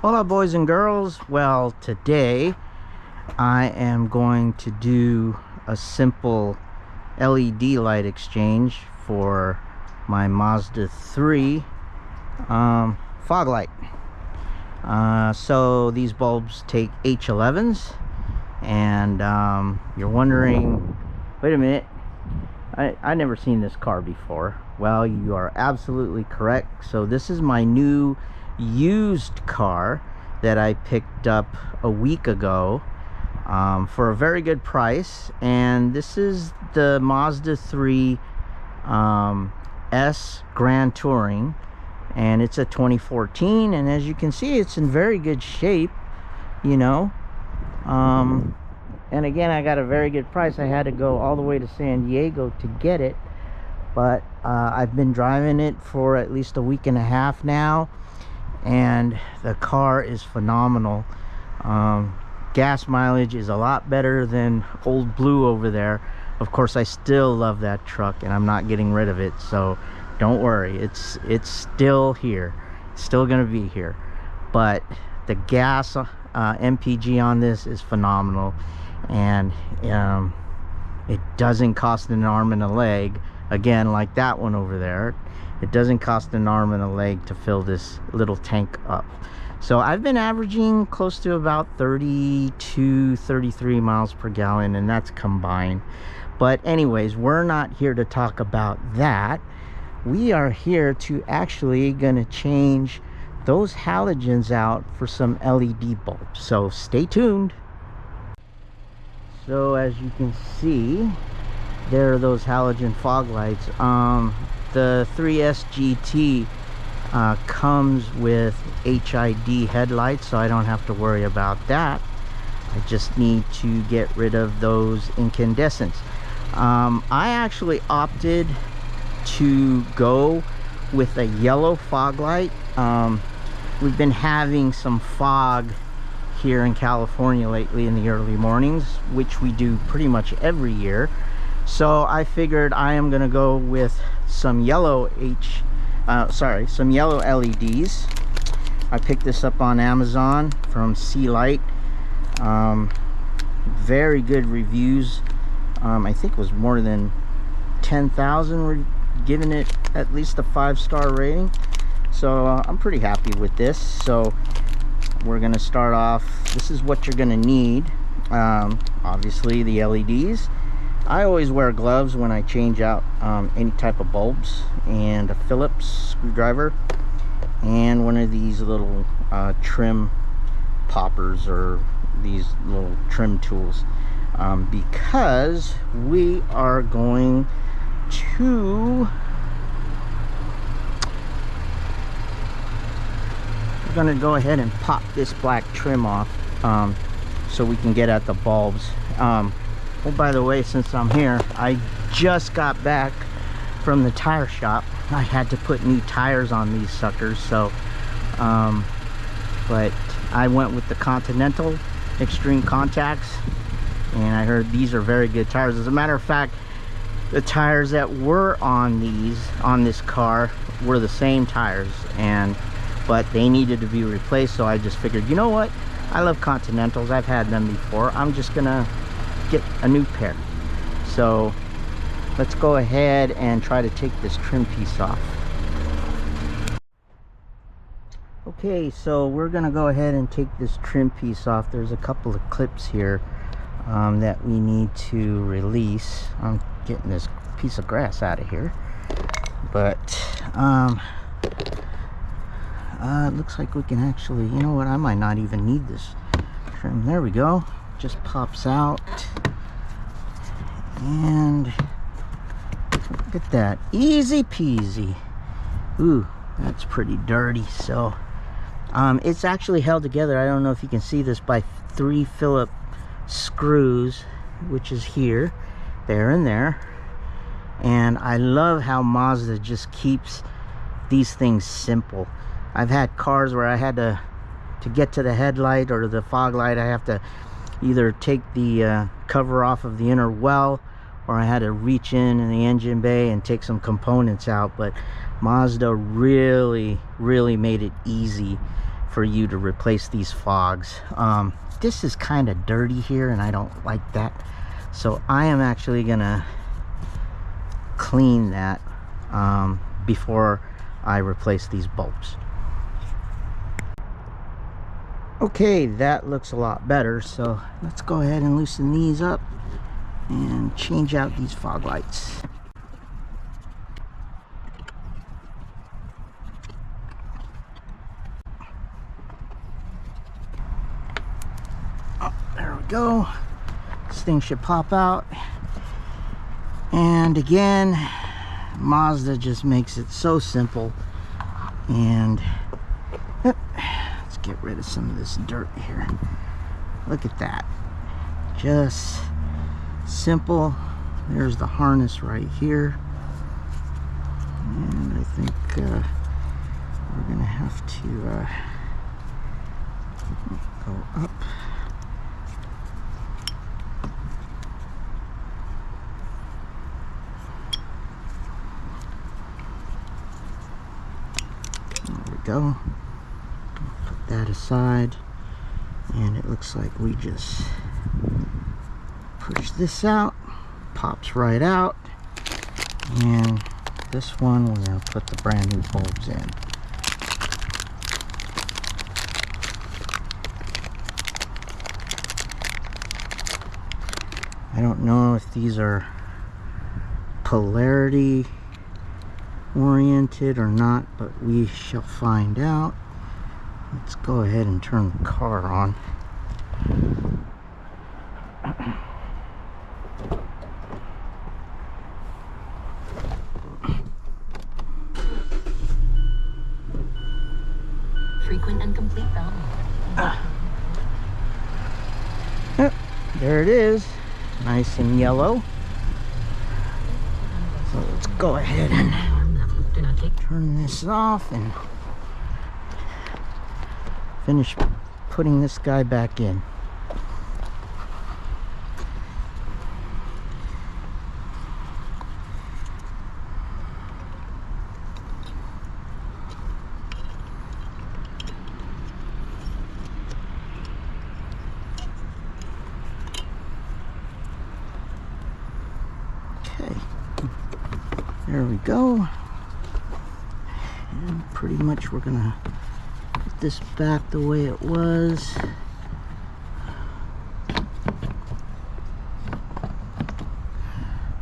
Hola boys and girls. Well, today I am going to do a simple LED light exchange for my Mazda 3 fog light. So these bulbs take H11s, and you're wondering, wait a minute, I never seen this car before. Well, you are absolutely correct. So this is my new used car that I picked up a week ago for a very good price, and this is the Mazda 3 S Grand Touring, and it's a 2014, and as you can see, it's in very good shape, you know. And again, I got a very good price. I had to go all the way to San Diego to get it, but I've been driving it for at least a week and a half now, and the car is phenomenal. Gas mileage is a lot better than Old Blue over there. Of course, I still love that truck, and I'm not getting rid of it, so don't worry, it's still here. It's still gonna be here. But the gas MPG on this is phenomenal, and it doesn't cost an arm and a leg, again, like that one over there. It doesn't cost an arm and a leg to fill this little tank up. So I've been averaging close to about 32, 33 miles per gallon, and that's combined. But anyways, we're not here to talk about that. We are here to actually gonna change those halogens out for some LED bulbs. So stay tuned. So as you can see, there are those halogen fog lights. The 3S GT comes with HID headlights, so I don't have to worry about that. I just need to get rid of those incandescents. I actually opted to go with a yellow fog light. We've been having some fog here in California lately in the early mornings, which we do pretty much every year. So I figured I am gonna go with some yellow some yellow LEDs. I picked this up on Amazon from C-Light. Very good reviews. I think it was more than 10,000 were giving it at least a 5-star rating. So I'm pretty happy with this. So we're gonna start off. This is what you're gonna need. Obviously the LEDs. I always wear gloves when I change out any type of bulbs, and a Phillips screwdriver, and one of these little trim poppers, or these little trim tools, because we are going to go ahead and pop this black trim off, so we can get at the bulbs. Oh, by the way, since I'm here, I just got back from the tire shop. I had to put new tires on these suckers, so but I went with the Continental Extreme Contacts, and I heard these are very good tires. As a matter of fact, the tires that were on this car were the same tires, but they needed to be replaced, so I just figured, you know what, I love Continentals, I've had them before, I'm just gonna get a new pair. So let's go ahead and try to take this trim piece off. Okay, so we're gonna go ahead and take this trim piece off. There's a couple of clips here that we need to release. I'm getting this piece of grass out of here, but it looks like we can actually, you know what, I might not even need this trim. There we go. Just pops out, and look at that, easy peasy. Ooh, that's pretty dirty. So it's actually held together, I don't know if you can see this, by 3 Phillips screws, which is here, there, and there. And I love how Mazda just keeps these things simple. I've had cars where I had to get to the headlight or the fog light, I have to either take the cover off of the inner well, or I had to reach in the engine bay and take some components out. But Mazda really made it easy for you to replace these fogs. This is kind of dirty here and I don't like that, so I am actually gonna clean that before I replace these bulbs. Okay, that looks a lot better, so let's go ahead and loosen these up and change out these fog lights. Oh, there we go. This thing should pop out. And again, Mazda just makes it so simple. And let's get rid of some of this dirt here. Look at that. Just simple. There's the harness right here. And I think we're gonna have to go up. There we go. Put that aside, and it looks like we just push this out, pops right out, and this one we're going to put the brand new bulbs in. I don't know if these are polarity oriented or not, but we shall find out. Let's go ahead and turn the car on. Frequent and complete value. Yep, there it is, nice and yellow. So let's go ahead and turn this off and finish putting this guy back in. Okay, there we go. And pretty much we're gonna put this back the way it was.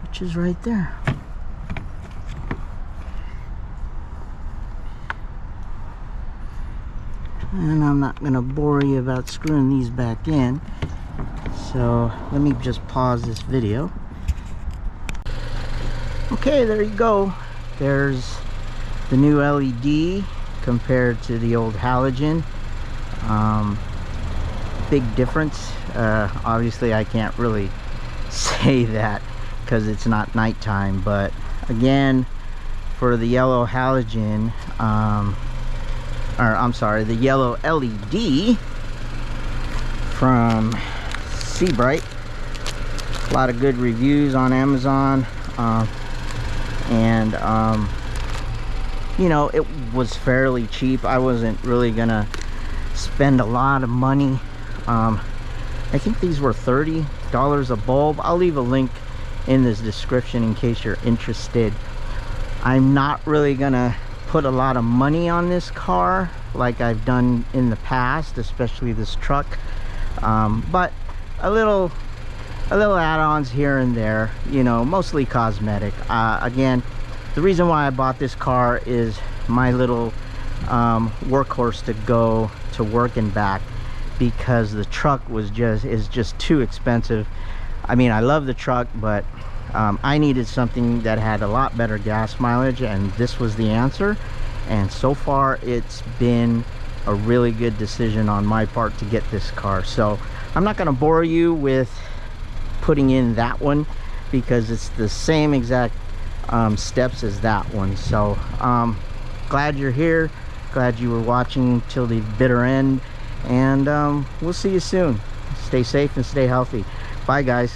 Which is right there. And I'm not gonna bore you about screwing these back in. So let me just pause this video. Okay, there you go. There's the new LED compared to the old halogen. Big difference. Obviously I can't really say that because it's not nighttime, but again, for the yellow halogen, or I'm sorry, the yellow LED from Seabright, a lot of good reviews on Amazon, and you know, it was fairly cheap. I wasn't really gonna spend a lot of money. I think these were $30 a bulb. I'll leave a link in this description in case you're interested. I'm not really gonna put a lot of money on this car like I've done in the past, especially this truck, but a little add-ons here and there, you know, mostly cosmetic. Again, the reason why I bought this car is my little workhorse to go to work and back, because the truck is just too expensive. I mean, I love the truck, but I needed something that had a lot better gas mileage, and this was the answer. And so far it's been a really good decision on my part to get this car. So I'm not going to bore you with putting in that one because it's the same exact steps as that one. So glad you're here, glad you were watching till the bitter end, and we'll see you soon. Stay safe and stay healthy. Bye guys.